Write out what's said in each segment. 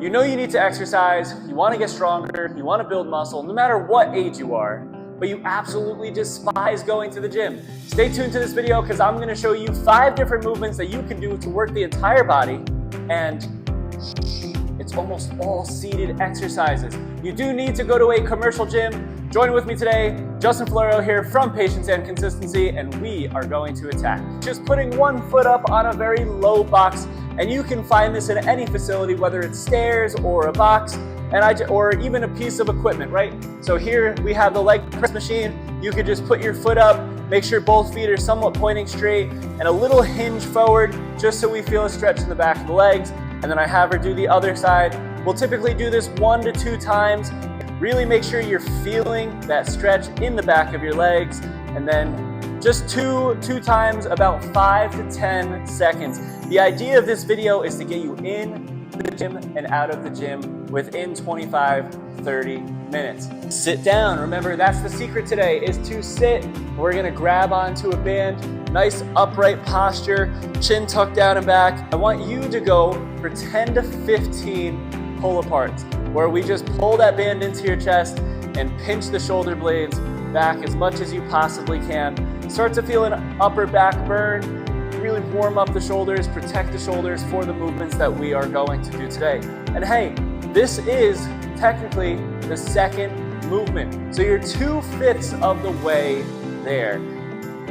You know you need to exercise, you want to get stronger, you want to build muscle, no matter what age you are, but you absolutely despise going to the gym. Stay tuned to this video because I'm going to show you 5 different movements that you can do to work the entire body, and it's almost all seated exercises. You do need to go to a commercial gym. Join with me today, Justin Florio here from Patience and Consistency, and we are going to attack. Just putting one foot up on a very low box, and you can find this in any facility, whether it's stairs or a box, or even a piece of equipment, right? So here we have the leg press machine. You could just put your foot up, make sure both feet are somewhat pointing straight, and a little hinge forward, just so we feel a stretch in the back of the legs. And then I have her do the other side. We'll typically do this 1 to 2 times. Really make sure you're feeling that stretch in the back of your legs. And then just two times, about 5 to 10 seconds. The idea of this video is to get you in the gym and out of the gym within 25-30 minutes. Sit down. Remember, that's the secret today, is to sit. We're gonna grab onto a band, nice upright posture, chin tucked down and back. I want you to go for 10 to 15 pull aparts, where we just pull that band into your chest and pinch the shoulder blades back as much as you possibly can. Start to feel an upper back burn. Really warm up the shoulders, protect the shoulders for the movements that we are going to do today. And hey, this is technically the second movement. So you're 2/5 of the way there.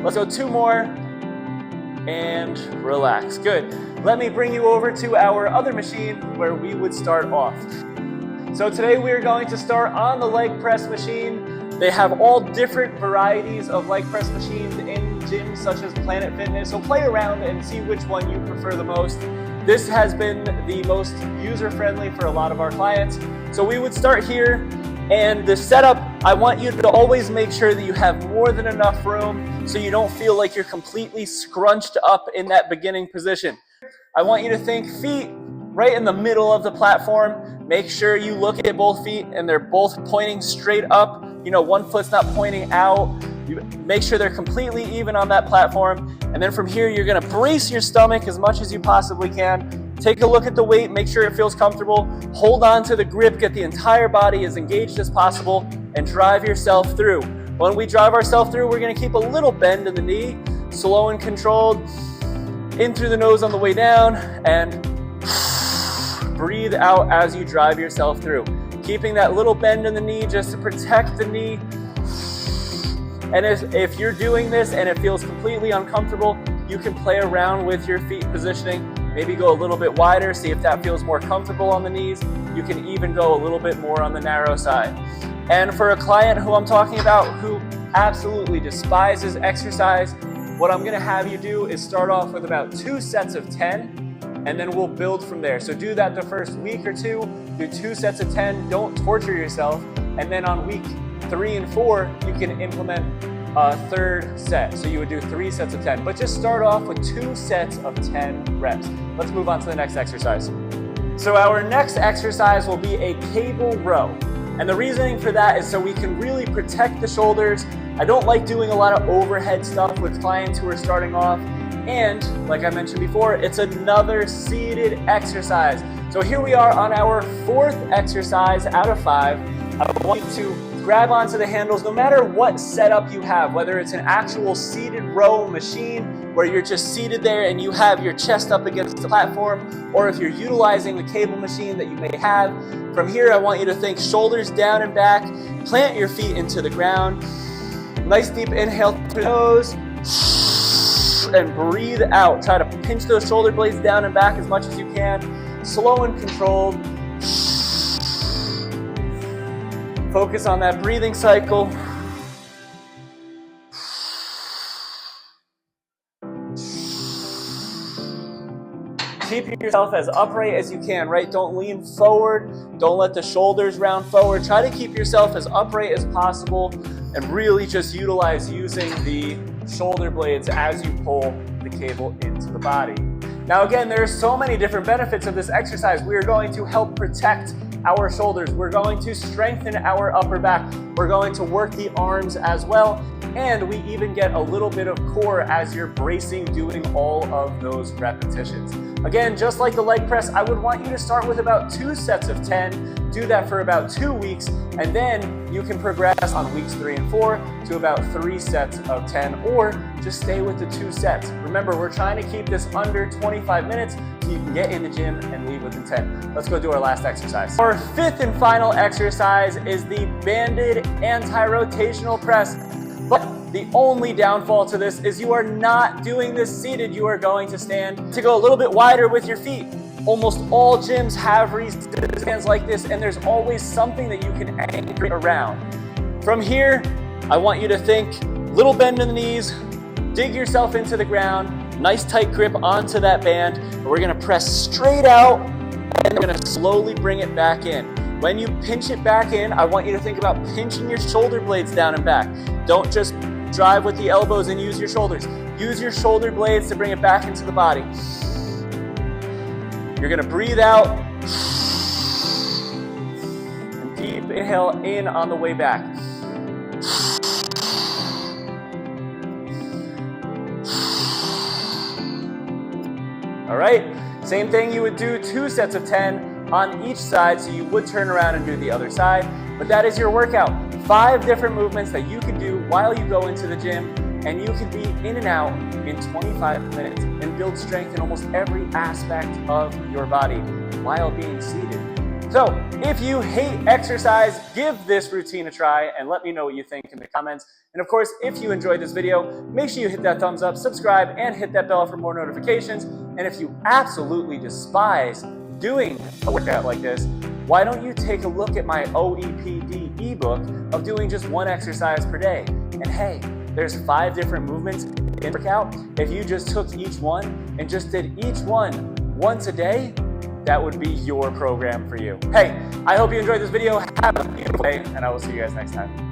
Let's go 2 more and relax. Good. Let me bring you over to our other machine where we would start off. So today we are going to start on the leg press machine. They have all different varieties of leg press machines in gyms such as Planet Fitness. So play around and see which one you prefer the most. This has been the most user-friendly for a lot of our clients. So we would start here, and the setup, I want you to always make sure that you have more than enough room so you don't feel like you're completely scrunched up in that beginning position. I want you to think feet right in the middle of the platform. Make sure you look at both feet and they're both pointing straight up. You know, one foot's not pointing out. You make sure they're completely even on that platform. And then from here, you're gonna brace your stomach as much as you possibly can. Take a look at the weight, make sure it feels comfortable. Hold on to the grip, get the entire body as engaged as possible, and drive yourself through. When we drive ourselves through, we're gonna keep a little bend in the knee, slow and controlled, in through the nose on the way down, and breathe out as you drive yourself through. Keeping that little bend in the knee just to protect the knee. And if you're doing this and it feels completely uncomfortable, you can play around with your feet positioning. Maybe go a little bit wider, see if that feels more comfortable on the knees. You can even go a little bit more on the narrow side. And for a client who I'm talking about who absolutely despises exercise, what I'm gonna have you do is start off with about 2 sets of 10, and then we'll build from there. So do that the first week or 2, do 2 sets of 10, don't torture yourself, and then on week 3 and 4, you can implement a 3rd set. So you would do 3 sets of 10, but just start off with 2 sets of 10 reps. Let's move on to the next exercise. So our next exercise will be a cable row. And the reasoning for that is so we can really protect the shoulders. I don't like doing a lot of overhead stuff with clients who are starting off. And like I mentioned before, it's another seated exercise. So here we are on our 4th exercise out of 5. I want you to grab onto the handles no matter what setup you have, whether it's an actual seated row machine where you're just seated there and you have your chest up against the platform, or if you're utilizing the cable machine that you may have. From here, I want you to think shoulders down and back, plant your feet into the ground. Nice deep inhale through the nose, and breathe out. Try to pinch those shoulder blades down and back as much as you can. Slow and controlled. Focus on that breathing cycle. Keep yourself as upright as you can, right? Don't lean forward. Don't let the shoulders round forward. Try to keep yourself as upright as possible and really just utilize using the shoulder blades as you pull the cable into the body. Now again, there are so many different benefits of this exercise. We are going to help protect our shoulders. We're going to strengthen our upper back. We're going to work the arms as well. And we even get a little bit of core as you're bracing, doing all of those repetitions. Again, just like the leg press, I would want you to start with about 2 sets of 10, do that for about 2 weeks, and then you can progress on weeks 3 and 4 to about 3 sets of 10, or just stay with the 2 sets. Remember, we're trying to keep this under 25 minutes so you can get in the gym and leave within 10. Let's go do our last exercise. Our 5th and final exercise is the Banded Anti-Rotational Press. But the only downfall to this is you are not doing this seated. You are going to stand to go a little bit wider with your feet. Almost all gyms have stands like this, and there's always something that you can anchor around. From here, I want you to think little bend in the knees, dig yourself into the ground, nice tight grip onto that band. We're gonna press straight out, and we're gonna slowly bring it back in. When you pinch it back in, I want you to think about pinching your shoulder blades down and back. Don't just drive with the elbows and use your shoulders. Use your shoulder blades to bring it back into the body. You're gonna breathe out and deep inhale in on the way back. All right, same thing, you would do 2 sets of 10 on each side, so you would turn around and do the other side, but that is your workout. 5 different movements that you can do while you go into the gym, and you can be in and out in 25 minutes and build strength in almost every aspect of your body while being seated. So if you hate exercise, give this routine a try and let me know what you think in the comments. And of course, if you enjoyed this video, make sure you hit that thumbs up, subscribe, and hit that bell for more notifications. And if you absolutely despise doing a workout like this, why don't you take a look at my OEPD ebook of doing just 1 exercise per day? And hey, there's 5 different movements in workout. If you just took each one and just did each one once a day, that would be your program for you. Hey, I hope you enjoyed this video. Have a beautiful day, and I will see you guys next time.